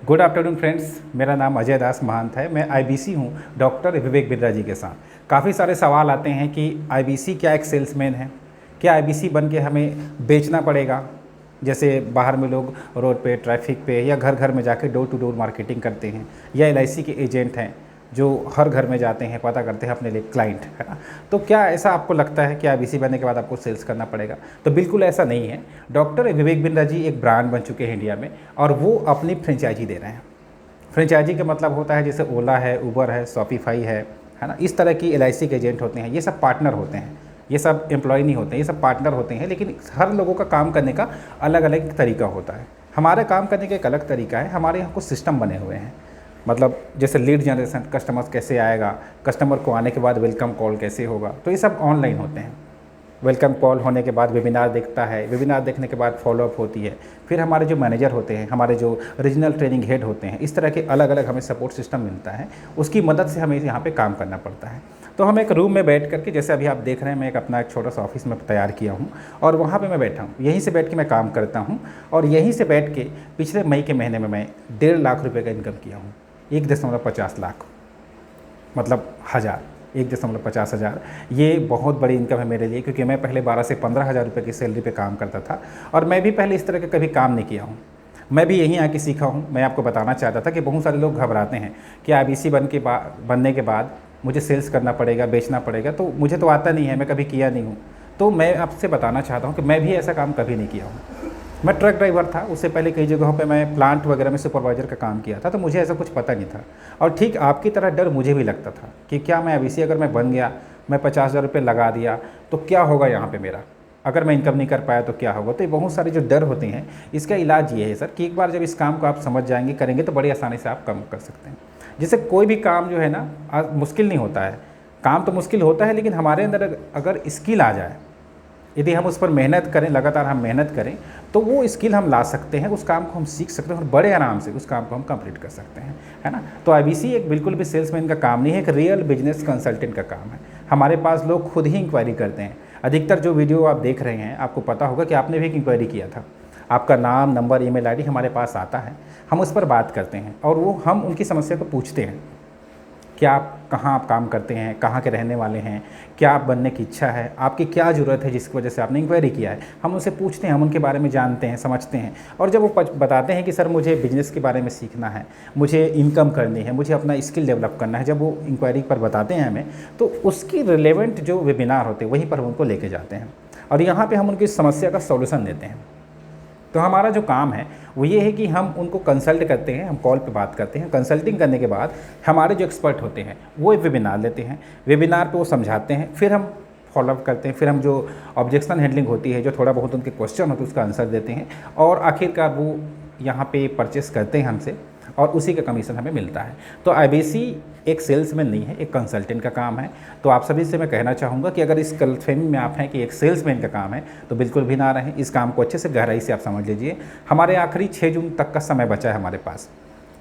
Good afternoon friends, मेरा नाम अजय दास महंत है। मैं आईबीसी हूँ डॉक्टर विवेक बिंद्रा जी के साथ। काफ़ी सारे सवाल आते हैं कि आईबीसी क्या एक सेल्समैन है, क्या आईबीसी बन के हमें बेचना पड़ेगा। जैसे बाहर में लोग रोड पे, ट्रैफिक पे या घर घर में जाके डोर टू डोर मार्केटिंग करते हैं, या एलआईसी के एजेंट हैं जो हर घर में जाते हैं, पता करते हैं अपने लिए क्लाइंट, है ना। तो क्या ऐसा आपको लगता है कि आईबीसी बनने के बाद आपको सेल्स करना पड़ेगा? तो बिल्कुल ऐसा नहीं है। डॉक्टर विवेक बिंद्रा जी एक ब्रांड बन चुके हैं इंडिया में, और वो अपनी फ्रेंचाइजी दे रहे हैं। फ्रेंचाइजी का मतलब होता है जैसे ओला है, उबर है, शॉपिफाई है ना। इस तरह की एलआईसी के एजेंट होते हैं, ये सब पार्टनर होते हैं, ये सब एम्प्लॉय नहीं होते हैं, ये सब पार्टनर होते हैं। लेकिन हर लोगों का काम करने का अलग अलग तरीका होता है। हमारा काम करने का एक अलग तरीका है। हमारे यहाँ कुछ सिस्टम बने हुए हैं, मतलब जैसे लीड जनरेशन, कस्टमर्स कैसे आएगा, कस्टमर को आने के बाद वेलकम कॉल कैसे होगा, तो ये सब ऑनलाइन होते हैं। वेलकम कॉल होने के बाद वेबिनार देखता है, वेबिनार देखने के बाद फॉलोअप होती है। फिर हमारे जो मैनेजर होते हैं, हमारे जो रीजनल ट्रेनिंग हेड होते हैं, इस तरह के अलग अलग हमें सपोर्ट सिस्टम मिलता है। उसकी मदद से हमें यहाँ पे काम करना पड़ता है। तो हम एक रूम में बैठ करके, जैसे अभी आप देख रहे हैं, मैं अपना एक छोटा सा ऑफिस में तैयार किया हूँ और वहाँ पे मैं बैठा हूँ। यहीं से बैठ के मैं काम करता हूँ, और यहीं से बैठ के पिछले मई के महीने में मैं 1.5 लाख रुपये का इनकम किया हूँ। 1.50 लाख, मतलब हज़ार, 1.50 हज़ार। ये बहुत बड़ी इनकम है मेरे लिए, क्योंकि मैं पहले 12 से 15 हज़ार रुपये की सैलरी पे काम करता था, और मैं भी पहले इस तरह का कभी काम नहीं किया हूँ। मैं भी यहीं आके सीखा हूँ। मैं आपको बताना चाहता था कि बहुत सारे लोग घबराते हैं कि आईबीसी बनने के बाद मुझे सेल्स करना पड़ेगा, बेचना पड़ेगा। तो मुझे तो आता नहीं है, मैं कभी किया नहीं हूँ। तो मैं आपसे बताना चाहता हूँ कि मैं भी ऐसा काम कभी नहीं किया हूँ। मैं ट्रक ड्राइवर था, उससे पहले कई जगहों पे मैं प्लांट वगैरह में सुपरवाइज़र का काम किया था, तो मुझे ऐसा कुछ पता नहीं था। और ठीक आपकी तरह डर मुझे भी लगता था कि क्या मैं आईबीसी अगर मैं बन गया, मैं 50,000 रुपये लगा दिया, तो क्या होगा यहाँ पे मेरा, अगर मैं इनकम नहीं कर पाया तो क्या होगा। तो ये बहुत सारे जो डर होते हैं, इसका इलाज ये है सर कि एक बार जब इस काम को आप समझ जाएंगे, करेंगे, तो बड़ी आसानी से आप कम कर सकते हैं। जैसे कोई भी काम जो है ना मुश्किल नहीं होता है। काम तो मुश्किल होता है, लेकिन हमारे अंदर अगर स्किल आ जाए, यदि हम उस पर मेहनत करें, लगातार हम मेहनत करें, तो वो स्किल हम ला सकते हैं, उस काम को हम सीख सकते हैं और बड़े आराम से उस काम को हम कंप्लीट कर सकते हैं, है ना। तो आईबीसी एक बिल्कुल भी सेल्समैन का काम नहीं है, एक रियल बिजनेस कंसल्टेंट का काम है। हमारे पास लोग खुद ही इंक्वायरी करते हैं। अधिकतर जो वीडियो आप देख रहे हैं, आपको पता होगा कि आपने भी एक इंक्वायरी किया था। आपका नाम, नंबर, ईमेल आईडी हमारे पास आता है, हम उस पर बात करते हैं, और वो हम उनकी समस्या को पूछते हैं। क्या आप काम करते हैं, कहाँ के रहने वाले हैं, क्या आप बनने की इच्छा है, आपकी क्या ज़रूरत है जिसकी वजह से आपने इंक्वायरी किया है। हम उनसे पूछते हैं, हम उनके बारे में जानते हैं, समझते हैं। और जब वो बताते हैं कि सर मुझे बिज़नेस के बारे में सीखना है, मुझे इनकम करनी है, मुझे अपना स्किल डेवलप करना है, जब वो इंक्वायरी पर बताते हैं हमें, तो उसकी रिलेवेंट जो वेबिनार होते हैं वहीं पर हम उनको लेके जाते हैं, और यहाँ पर हम उनकी समस्या का सॉल्यूशन देते हैं। तो हमारा जो काम है वो ये है कि हम उनको कंसल्ट करते हैं, हम कॉल पे बात करते हैं। कंसल्टिंग करने के बाद हमारे जो एक्सपर्ट होते हैं वो एक वेबिनार लेते हैं, वेबिनार पे वो समझाते हैं, फिर हम फॉलोअप करते हैं, फिर हम जो ऑब्जेक्शन हैंडलिंग होती है, जो थोड़ा बहुत उनके क्वेश्चन होते हैं उसका आंसर देते हैं, और आखिरकार वो यहाँ पे परचेस करते हैं हमसे, और उसी का कमीशन हमें मिलता है। तो आईबीसी एक सेल्समैन नहीं है, एक कंसल्टेंट का काम है। तो आप सभी से मैं कहना चाहूँगा कि अगर इस गलतफहमी में आप हैं कि एक सेल्समैन का काम है, तो बिल्कुल भी ना रहें। इस काम को अच्छे से गहराई से आप समझ लीजिए। हमारे आखिरी 6 जून तक का समय बचा है हमारे पास।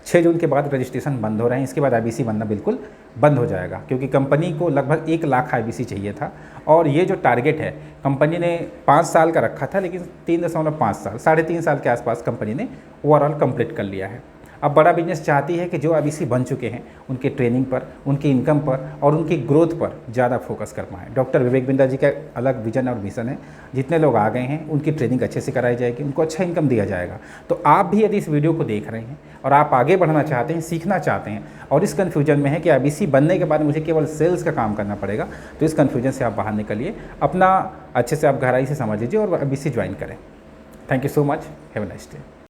6 जून के बाद रजिस्ट्रेशन बंद हो रहे हैं, इसके बाद आईबीसी बनना बिल्कुल बंद हो जाएगा, क्योंकि कंपनी को लगभग 1 लाख आईबीसी चाहिए था। और ये जो टारगेट है, कंपनी ने 5 साल का रखा था, लेकिन 3.5 साल, 3.5 साल के आसपास कंपनी ने ओवरऑल कंप्लीट कर लिया है। अब बड़ा बिजनेस चाहती है कि जो आईबीसी बन चुके हैं उनके ट्रेनिंग पर, उनकी इनकम पर और उनकी ग्रोथ पर ज़्यादा फोकस कर पाएँ। डॉक्टर विवेक बिंद्रा जी का अलग विजन और मिशन है। जितने लोग आ गए हैं उनकी ट्रेनिंग अच्छे से कराई जाएगी, उनको अच्छा इनकम दिया जाएगा। तो आप भी यदि इस वीडियो को देख रहे हैं और आप आगे बढ़ना चाहते हैं, सीखना चाहते हैं, और इस कन्फ्यूजन में है कि आईबीसी बनने के बाद मुझे केवल सेल्स का काम करना पड़ेगा, तो इस कन्फ्यूजन से आप बाहर निकलिए, अपना अच्छे से आप गहराई से समझ लीजिए और आईबीसी ज्वाइन करें। Thank you so much, have a nice day.